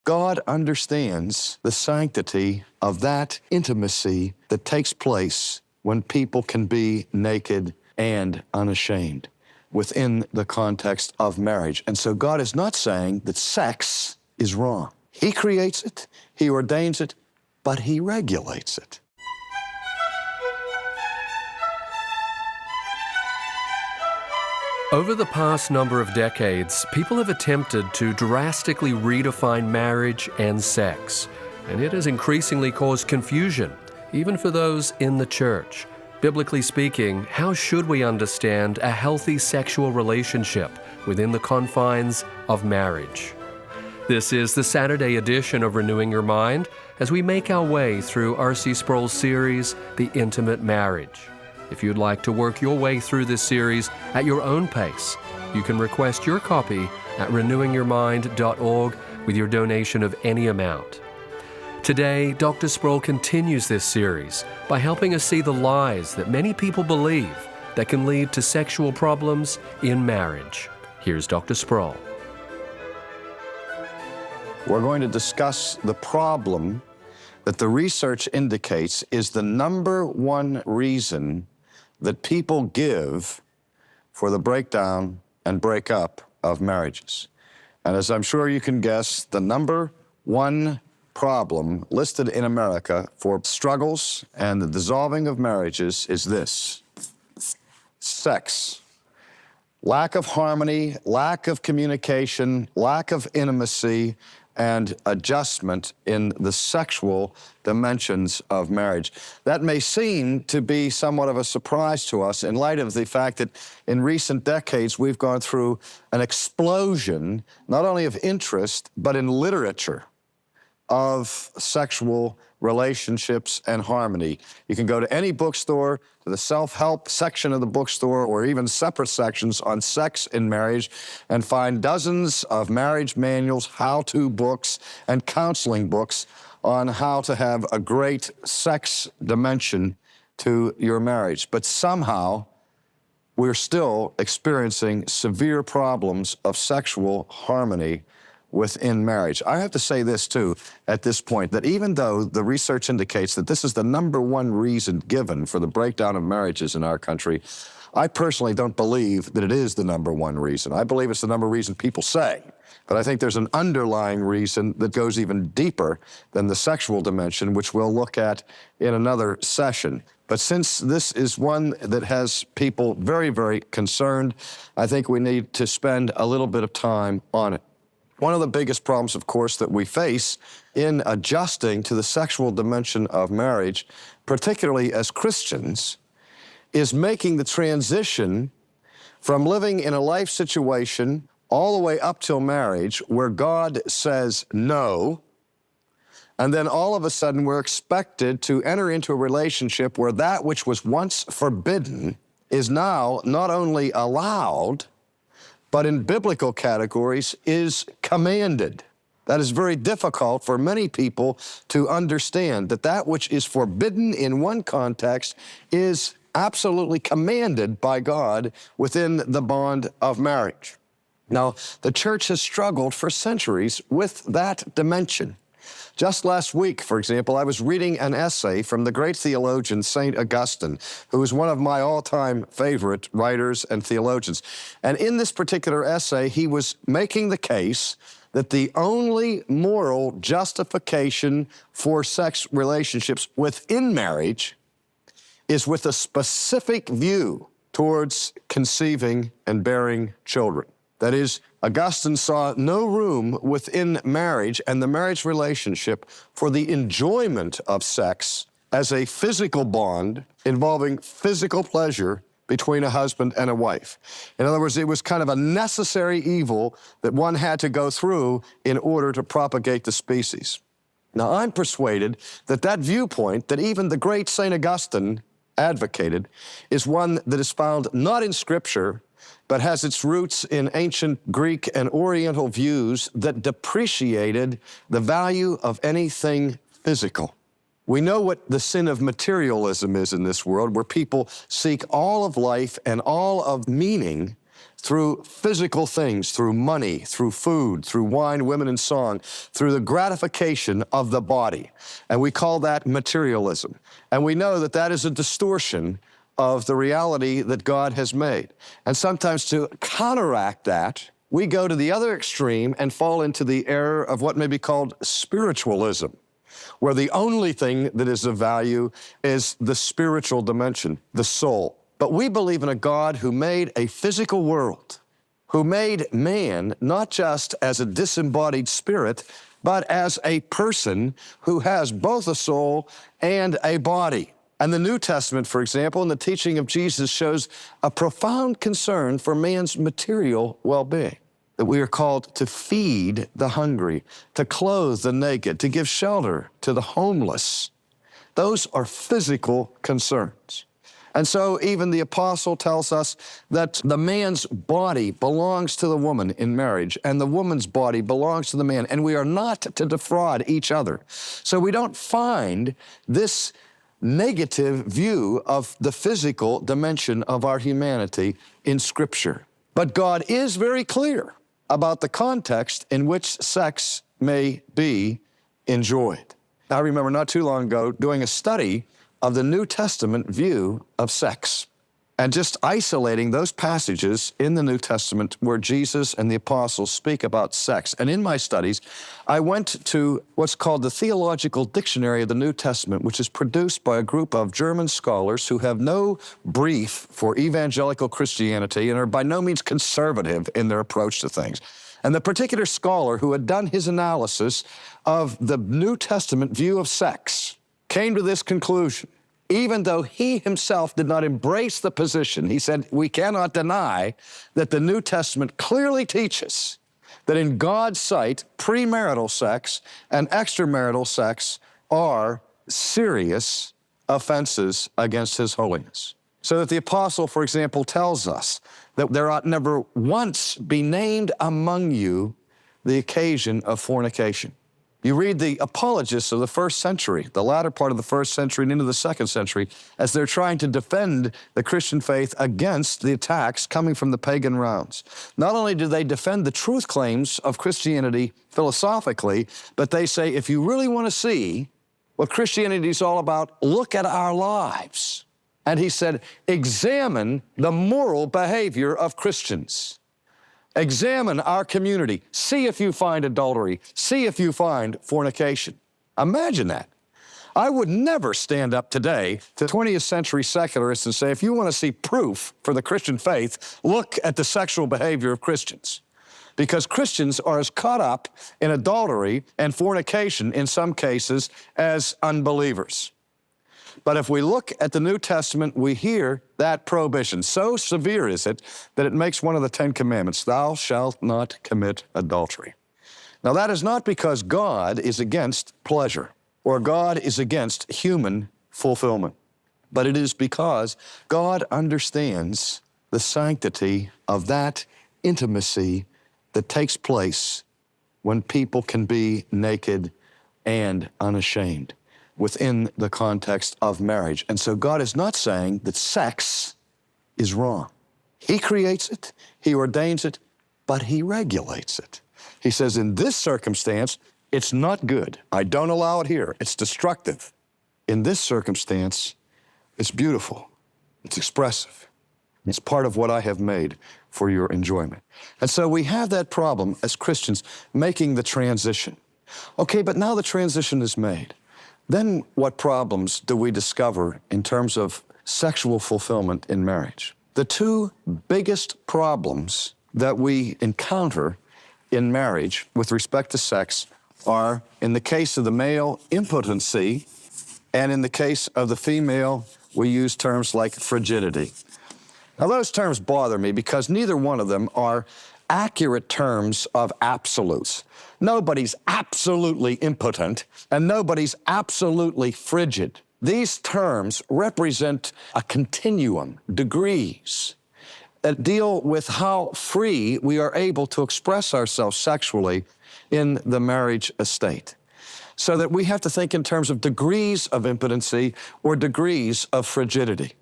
God understands the sanctity of that intimacy that takes place when people can be naked and unashamed within the context of marriage. And so God is not saying that sex is wrong. He creates it, He ordains it, but He regulates it. Over the past number of decades, people have attempted to drastically redefine marriage and sex, and it has increasingly caused confusion, even for those in the church. Biblically speaking, how should we understand a healthy sexual relationship within the confines of marriage? This is the Saturday edition of Renewing Your Mind as we make our way through R.C. Sproul's series, The Intimate Marriage. If you'd like to work your way through this series at your own pace, you can request your copy at renewingyourmind.org with your donation of any amount. Today, Dr. Sproul continues this series by helping us see the lies that many people believe that can lead to sexual problems in marriage. Here's Dr. Sproul. We're going to discuss the problem that the research indicates is the number one reason that people give for the breakdown and breakup of marriages. And as I'm sure you can guess, the number one problem listed in America for struggles and the dissolving of marriages is this: sex. Lack of harmony, lack of communication, lack of intimacy, and adjustment in the sexual dimensions of marriage. That may seem to be somewhat of a surprise to us in light of the fact that in recent decades we've gone through an explosion, not only of interest, but in literature of sexual relationships and harmony. You can go to any bookstore, to the self-help section of the bookstore, or even separate sections on sex in marriage, and find dozens of marriage manuals, how-to books, and counseling books on how to have a great sex dimension to your marriage. But somehow, we're still experiencing severe problems of sexual harmony within marriage. I have to say this too at this point, that even though the research indicates that this is the number one reason given for the breakdown of marriages in our country, I personally don't believe that it is the number one reason. I believe it's the number reason people say. But I think there's an underlying reason that goes even deeper than the sexual dimension, which we'll look at in another session. But since this is one that has people very, very concerned, I think we need to spend a little bit of time on it. One of the biggest problems, of course, that we face in adjusting to the sexual dimension of marriage, particularly as Christians, is making the transition from living in a life situation all the way up till marriage where God says no, and then all of a sudden we're expected to enter into a relationship where that which was once forbidden is now not only allowed, but in biblical categories is commanded. That is very difficult for many people to understand, that that which is forbidden in one context is absolutely commanded by God within the bond of marriage. Now, the church has struggled for centuries with that dimension. Just last week, for example, I was reading an essay from the great theologian St. Augustine, who is one of my all-time favorite writers and theologians. And in this particular essay, he was making the case that the only moral justification for sex relationships within marriage is with a specific view towards conceiving and bearing children. That is, Augustine saw no room within marriage and the marriage relationship for the enjoyment of sex as a physical bond involving physical pleasure between a husband and a wife. In other words, it was kind of a necessary evil that one had to go through in order to propagate the species. Now, I'm persuaded that that viewpoint that even the great St. Augustine advocated is one that is found not in Scripture, but has its roots in ancient Greek and Oriental views that depreciated the value of anything physical. We know what the sin of materialism is in this world, where people seek all of life and all of meaning through physical things, through money, through food, through wine, women, and song, through the gratification of the body. And we call that materialism. And we know that that is a distortion of the reality that God has made. And sometimes to counteract that, we go to the other extreme and fall into the error of what may be called spiritualism, where the only thing that is of value is the spiritual dimension, the soul. But we believe in a God who made a physical world, who made man not just as a disembodied spirit, but as a person who has both a soul and a body. And the New Testament, for example, in the teaching of Jesus shows a profound concern for man's material well-being, that we are called to feed the hungry, to clothe the naked, to give shelter to the homeless. Those are physical concerns. And so even the apostle tells us that the man's body belongs to the woman in marriage, and the woman's body belongs to the man, and we are not to defraud each other. So we don't find this negative view of the physical dimension of our humanity in Scripture. But God is very clear about the context in which sex may be enjoyed. I remember not too long ago doing a study of the New Testament view of sex and just isolating those passages in the New Testament where Jesus and the apostles speak about sex. And in my studies, I went to what's called the Theological Dictionary of the New Testament, which is produced by a group of German scholars who have no brief for evangelical Christianity and are by no means conservative in their approach to things. And the particular scholar who had done his analysis of the New Testament view of sex came to this conclusion. Even though he himself did not embrace the position, he said, we cannot deny that the New Testament clearly teaches that in God's sight, premarital sex and extramarital sex are serious offenses against his holiness. So that the apostle, for example, tells us that there ought never once be named among you the occasion of fornication. You read the apologists of the first century, the latter part of the first century and into the second century, as they're trying to defend the Christian faith against the attacks coming from the pagan rounds. Not only do they defend the truth claims of Christianity philosophically, but they say, if you really want to see what Christianity is all about, look at our lives. And he said, examine the moral behavior of Christians. Examine our community. See if you find adultery. See if you find fornication. Imagine that. I would never stand up today to 20th century secularists and say, if you want to see proof for the Christian faith, look at the sexual behavior of Christians. Because Christians are as caught up in adultery and fornication in some cases as unbelievers. But if we look at the New Testament, we hear that prohibition. So severe is it that it makes one of the 10 Commandments, thou shalt not commit adultery. Now that is not because God is against pleasure or God is against human fulfillment, but it is because God understands the sanctity of that intimacy that takes place when people can be naked and unashamed within the context of marriage. And so God is not saying that sex is wrong. He creates it, He ordains it, but He regulates it. He says, in this circumstance, it's not good. I don't allow it here. It's destructive. In this circumstance, it's beautiful. It's expressive. It's part of what I have made for your enjoyment. And so we have that problem as Christians making the transition. Okay, but now the transition is made. Then what problems do we discover in terms of sexual fulfillment in marriage? The two biggest problems that we encounter in marriage with respect to sex are, in the case of the male, impotency, and in the case of the female, we use terms like frigidity. Now those terms bother me because neither one of them are accurate terms of absolutes. Nobody's absolutely impotent, and nobody's absolutely frigid. These terms represent a continuum, degrees, that deal with how free we are able to express ourselves sexually in the marriage estate. So that we have to think in terms of degrees of impotency or degrees of frigidity.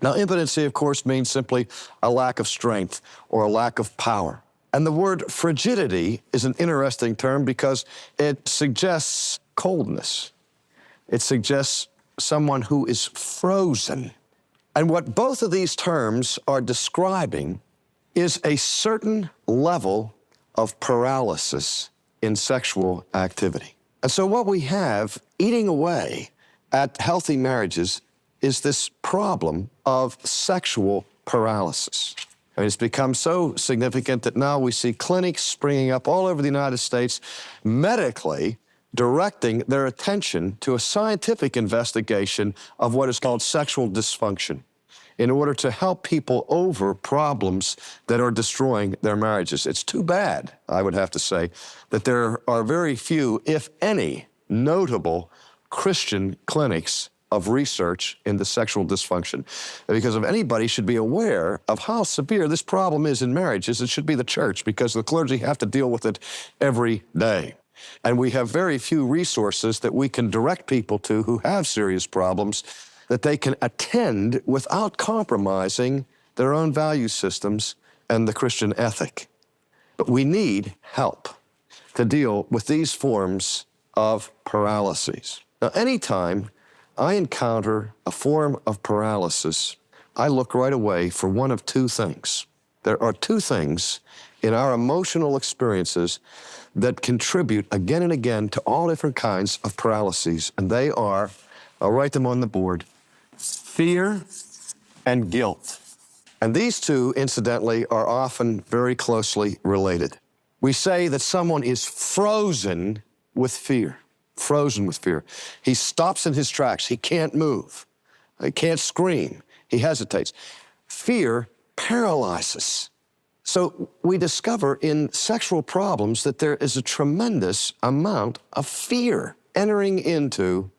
Now, impotency, of course, means simply a lack of strength or a lack of power. And the word frigidity is an interesting term because it suggests coldness. It suggests someone who is frozen. And what both of these terms are describing is a certain level of paralysis in sexual activity. And so what we have eating away at healthy marriages is this problem of sexual paralysis. And it's become so significant that now we see clinics springing up all over the United States, medically directing their attention to a scientific investigation of what is called sexual dysfunction in order to help people over problems that are destroying their marriages. It's too bad, I would have to say, that there are very few, if any, notable Christian clinics of research into sexual dysfunction. Because if anybody should be aware of how severe this problem is in marriages, it should be the church, because the clergy have to deal with it every day. And we have very few resources that we can direct people to who have serious problems that they can attend without compromising their own value systems and the Christian ethic. But we need help to deal with these forms of paralyses. Now, anytime I encounter a form of paralysis, I look right away for one of two things. There are two things in our emotional experiences that contribute again and again to all different kinds of paralyses, and they are, I'll write them on the board, fear and guilt. And these two, incidentally, are often very closely related. We say that someone is frozen with fear. Frozen with fear. He stops in his tracks. He can't move. He can't scream. He hesitates. Fear paralyzes. So we discover in sexual problems that there is a tremendous amount of fear entering into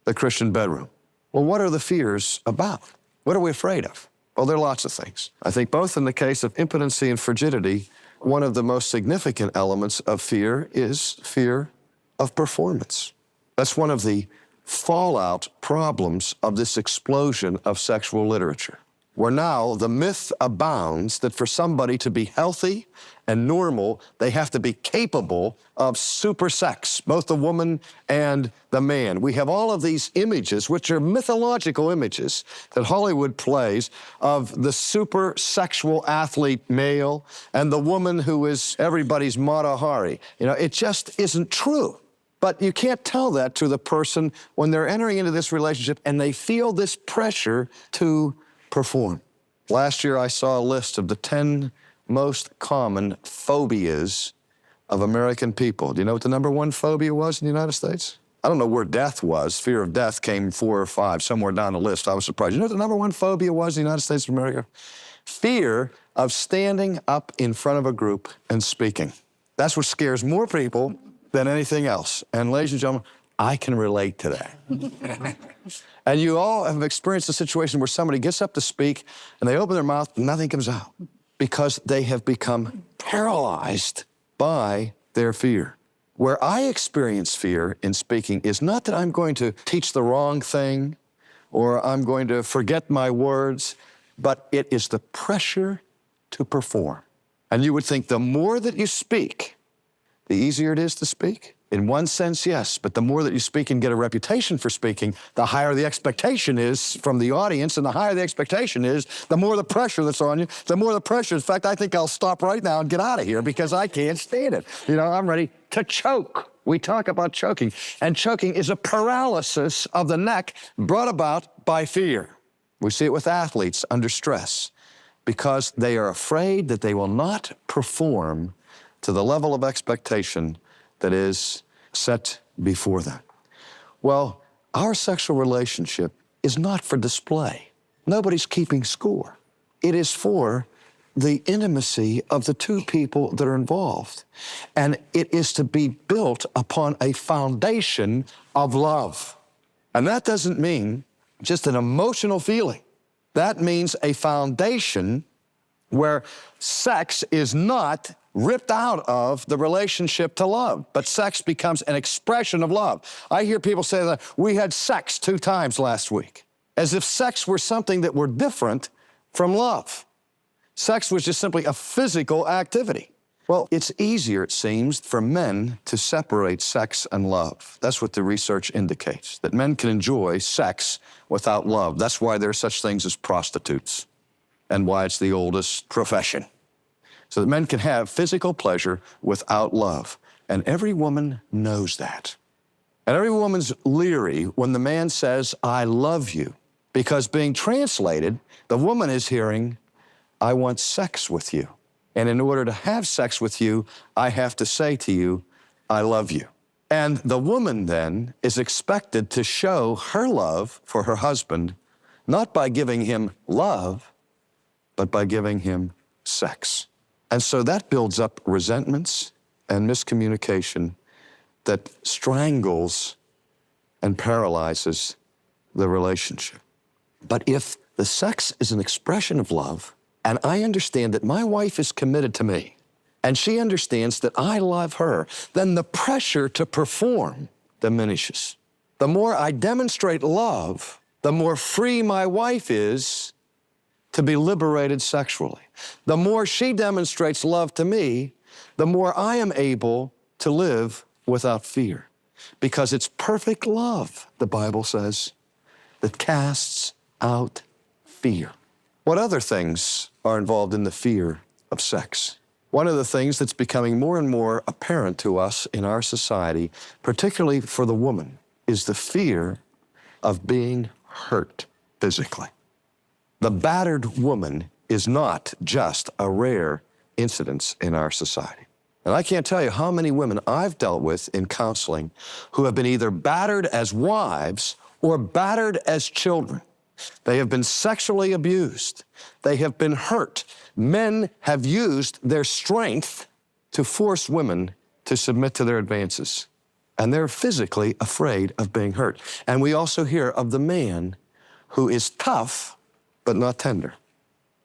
the Christian bedroom. Well, what are the fears about? What are we afraid of? Well, there are lots of things. I think both in the case of impotency and frigidity, one of the most significant elements of fear is fear of performance. That's one of the fallout problems of this explosion of sexual literature, where now the myth abounds that for somebody to be healthy and normal, they have to be capable of super sex, both the woman and the man. We have all of these images, which are mythological images that Hollywood plays of the super sexual athlete male and the woman who is everybody's Mata Hari. You know, it just isn't true. But you can't tell that to the person when they're entering into this relationship and they feel this pressure to perform. Last year, I saw a list of the 10 most common phobias of American people. Do you know what the number one phobia was in the United States? I don't know where death was. Fear of death came 4 or 5, somewhere down the list. I was surprised. You know what the number one phobia was in the United States of America? Fear of standing up in front of a group and speaking. That's what scares more people than anything else. And ladies and gentlemen, I can relate to that. And you all have experienced a situation where somebody gets up to speak and they open their mouth and nothing comes out because they have become paralyzed by their fear. Where I experience fear in speaking is not that I'm going to teach the wrong thing or I'm going to forget my words, but it is the pressure to perform. And you would think the more that you speak, the easier it is to speak. In one sense, yes, but the more that you speak and get a reputation for speaking, the higher the expectation is from the audience, and the higher the expectation is, the more the pressure that's on you, the more the pressure. In fact, I think I'll stop right now and get out of here because I can't stand it. You know, I'm ready to choke. We talk about choking, and choking is a paralysis of the neck brought about by fear. We see it with athletes under stress because they are afraid that they will not perform to the level of expectation that is set before them. Well, our sexual relationship is not for display. Nobody's keeping score. It is for the intimacy of the two people that are involved. And it is to be built upon a foundation of love. And that doesn't mean just an emotional feeling. That means a foundation where sex is not ripped out of the relationship to love, but sex becomes an expression of love. I hear people say that we had sex 2 times last week. as if sex were something that were different from love. Sex was just simply a physical activity. Well, it's easier, it seems, for men to separate sex and love. That's what the research indicates, that men can enjoy sex without love. That's why there are such things as prostitutes and why it's the oldest profession. So that men can have physical pleasure without love. And every woman knows that. And every woman's leery when the man says, I love you, because being translated, the woman is hearing, I want sex with you. And in order to have sex with you, I have to say to you, I love you. And the woman then is expected to show her love for her husband, not by giving him love, but by giving him sex. And so that builds up resentments and miscommunication that strangles and paralyzes the relationship. But if the sex is an expression of love, and I understand that my wife is committed to me, and she understands that I love her, then the pressure to perform diminishes. The more I demonstrate love, the more free my wife is to be liberated sexually. The more she demonstrates love to me, the more I am able to live without fear. Because it's perfect love, the Bible says, that casts out fear. What other things are involved in the fear of sex? One of the things that's becoming more and more apparent to us in our society, particularly for the woman, is the fear of being hurt physically. The battered woman is not just a rare incidence in our society. And I can't tell you how many women I've dealt with in counseling who have been either battered as wives or battered as children. They have been sexually abused. They have been hurt. Men have used their strength to force women to submit to their advances. And they're physically afraid of being hurt. And we also hear of the man who is tough, but not tender.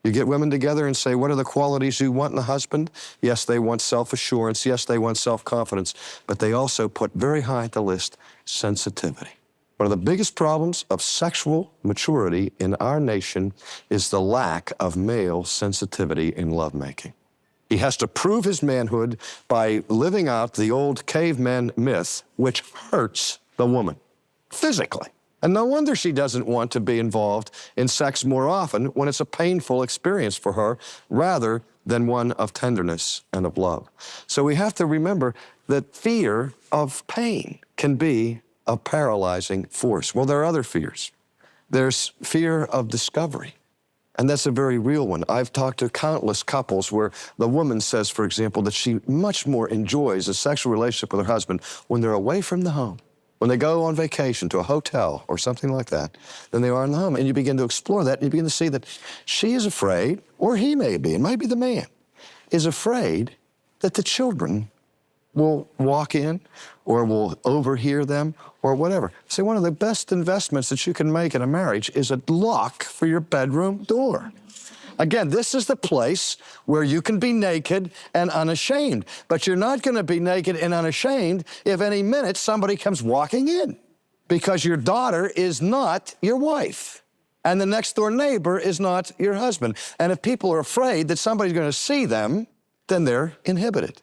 You get women together and say, what are the qualities you want in a husband? Yes, they want self-assurance. Yes, they want self-confidence. But they also put very high at the list sensitivity. One of the biggest problems of sexual maturity in our nation is the lack of male sensitivity in lovemaking. He has to prove his manhood by living out the old caveman myth, which hurts the woman physically. And no wonder she doesn't want to be involved in sex more often when it's a painful experience for her rather than one of tenderness and of love. So we have to remember that fear of pain can be a paralyzing force. Well, there are other fears. There's fear of discovery, and that's a very real one. I've talked to countless couples where the woman says, for example, that she much more enjoys a sexual relationship with her husband when they're away from the home, when they go on vacation to a hotel or something like that, than they are in the home. And you begin to explore that, and you begin to see that she is afraid, or he may be, it might be the man, is afraid that the children will walk in or will overhear them or whatever. See, one of the best investments that you can make in a marriage is a lock for your bedroom door. Again, this is the place where you can be naked and unashamed, but you're not going to be naked and unashamed if any minute somebody comes walking in, because your daughter is not your wife and the next door neighbor is not your husband. And if people are afraid that somebody's going to see them, then they're inhibited.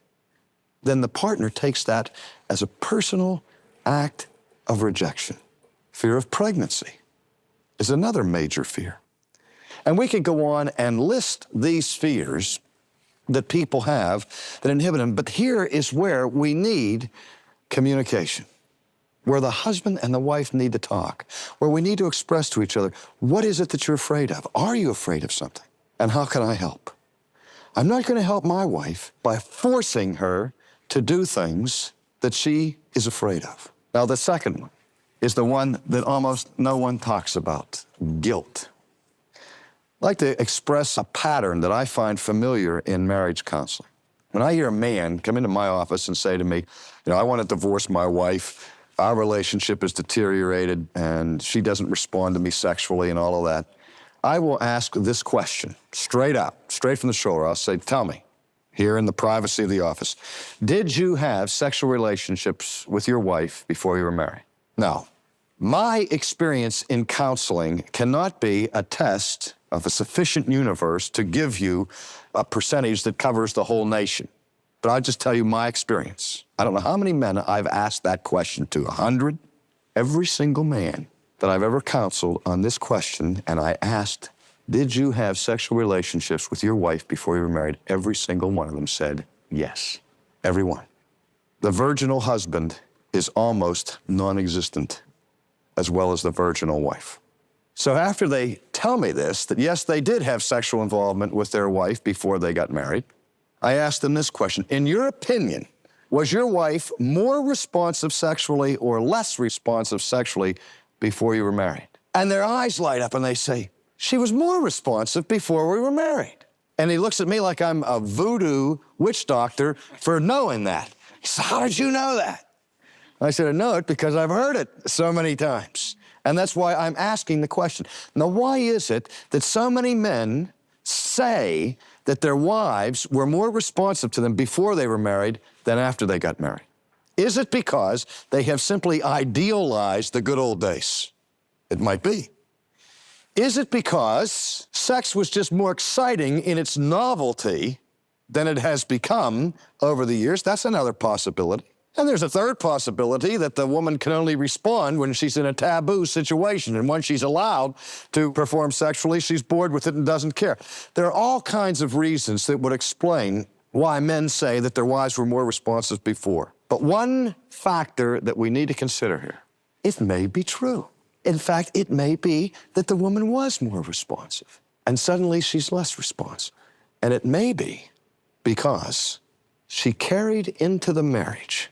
Then the partner takes that as a personal act of rejection. Fear of pregnancy is another major fear. And we could go on and list these fears that people have that inhibit them, but here is where we need communication, where the husband and the wife need to talk, where we need to express to each other, what is it that you're afraid of? Are you afraid of something? And how can I help? I'm not going to help my wife by forcing her to do things that she is afraid of. Now, the second one is the one that almost no one talks about, guilt. I'd like to express a pattern that I find familiar in marriage counseling. When I hear a man come into my office and say to me, I want to divorce my wife, our relationship is deteriorated and she doesn't respond to me sexually and all of that, I will ask this question straight out, straight from the shoulder. I'll say, tell me, here in the privacy of the office, did you have sexual relationships with your wife before you were married? No. My experience in counseling cannot be a test of a sufficient universe to give you a percentage that covers the whole nation. But I'll just tell you my experience. I don't know how many men I've asked that question to, 100? Every single man that I've ever counseled on this question, and I asked, did you have sexual relationships with your wife before you were married? Every single one of them said yes. Every one. The virginal husband is almost non-existent, as well as the virginal wife. So after they tell me this, that yes, they did have sexual involvement with their wife before they got married, I asked them this question: in your opinion, was your wife more responsive sexually or less responsive sexually before you were married? And their eyes light up and they say, she was more responsive before we were married. And he looks at me like I'm a voodoo witch doctor for knowing that. He said, how did you know that? I said, I know it because I've heard it so many times. And that's why I'm asking the question. Now, why is it that so many men say that their wives were more responsive to them before they were married than after they got married? Is it because they have simply idealized the good old days? It might be. Is it because sex was just more exciting in its novelty than it has become over the years? That's another possibility. And there's a third possibility, that the woman can only respond when she's in a taboo situation, and when she's allowed to perform sexually, she's bored with it and doesn't care. There are all kinds of reasons that would explain why men say that their wives were more responsive before. But one factor that we need to consider here, it may be true. In fact, it may be that the woman was more responsive, and suddenly she's less responsive. And it may be because she carried into the marriage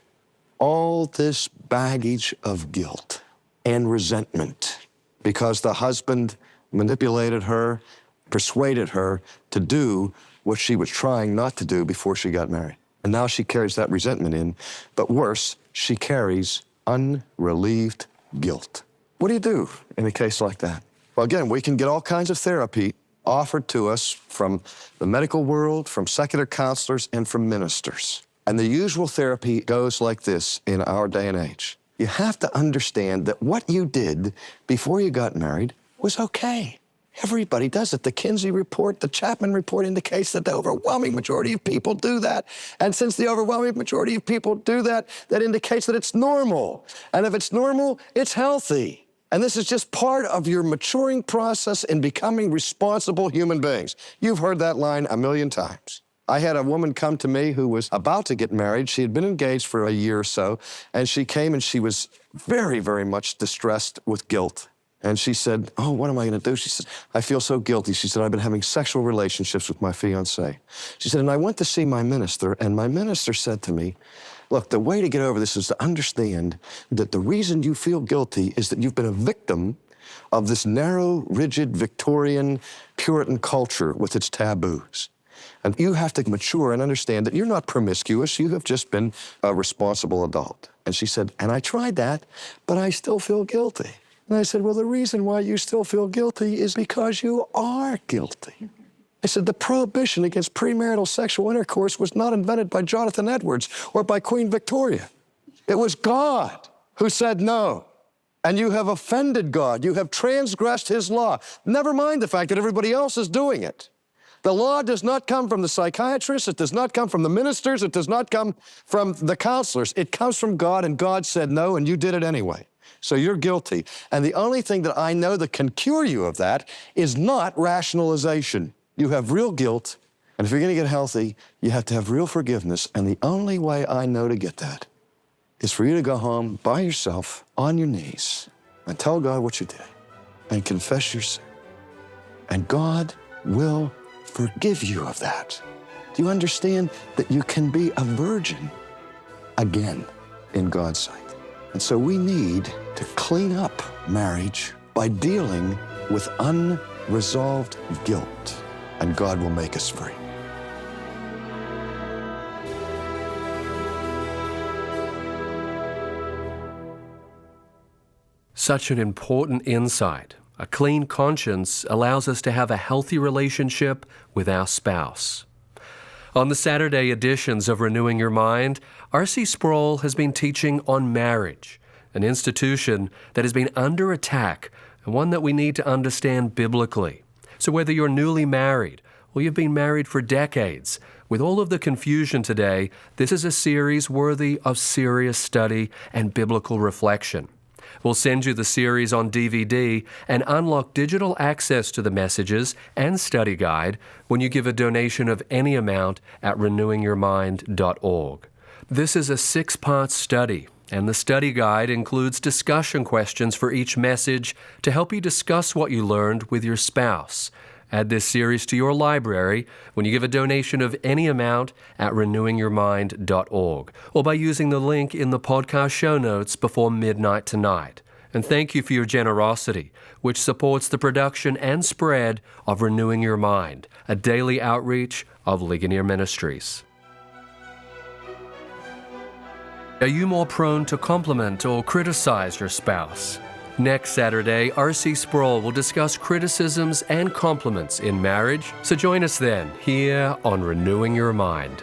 all this baggage of guilt and resentment because the husband manipulated her, persuaded her to do what she was trying not to do before she got married. And now she carries that resentment in, but worse, she carries unrelieved guilt. What do you do in a case like that? Well, again, we can get all kinds of therapy offered to us from the medical world, from secular counselors, and from ministers. And the usual therapy goes like this in our day and age. You have to understand that what you did before you got married was okay. Everybody does it. The Kinsey report, the Chapman report indicates that the overwhelming majority of people do that. And since the overwhelming majority of people do that, that indicates that it's normal. And if it's normal, it's healthy. And this is just part of your maturing process in becoming responsible human beings. You've heard that line a million times. I had a woman come to me who was about to get married. She had been engaged for a year or so, and she came and she was very, very much distressed with guilt. And she said, oh, what am I going to do? She said, I feel so guilty. She said, I've been having sexual relationships with my fiancé. She said, and I went to see my minister, and my minister said to me, look, the way to get over this is to understand that the reason you feel guilty is that you've been a victim of this narrow, rigid, Victorian, Puritan culture with its taboos. And you have to mature and understand that you're not promiscuous, you have just been a responsible adult. And she said, and I tried that, but I still feel guilty. And I said, well, the reason why you still feel guilty is because you are guilty. I said, the prohibition against premarital sexual intercourse was not invented by Jonathan Edwards or by Queen Victoria. It was God who said no. And you have offended God. You have transgressed his law. Never mind the fact that everybody else is doing it. The law does not come from the psychiatrists. It does not come from the ministers. It does not come from the counselors. It comes from God, and God said no, and you did it anyway. So you're guilty. And the only thing that I know that can cure you of that is not rationalization. You have real guilt, and if you're going to get healthy, you have to have real forgiveness. And the only way I know to get that is for you to go home by yourself on your knees and tell God what you did and confess your sin. And God will forgive you of that. Do you understand that you can be a virgin again in God's sight? And so we need to clean up marriage by dealing with unresolved guilt, and God will make us free. Such an important insight. A clean conscience allows us to have a healthy relationship with our spouse. On the Saturday editions of Renewing Your Mind, R.C. Sproul has been teaching on marriage. an institution that has been under attack and one that we need to understand biblically. So whether you're newly married or you've been married for decades, with all of the confusion today, this is a series worthy of serious study and biblical reflection. We'll send you the series on DVD and unlock digital access to the messages and study guide when you give a donation of any amount at renewingyourmind.org. This is a 6-part study, and the study guide includes discussion questions for each message to help you discuss what you learned with your spouse. Add this series to your library when you give a donation of any amount at renewingyourmind.org or by using the link in the podcast show notes before midnight tonight. And thank you for your generosity, which supports the production and spread of Renewing Your Mind, a daily outreach of Ligonier Ministries. Are you more prone to compliment or criticize your spouse? Next Saturday, R.C. Sproul will discuss criticisms and compliments in marriage, so join us then here on Renewing Your Mind.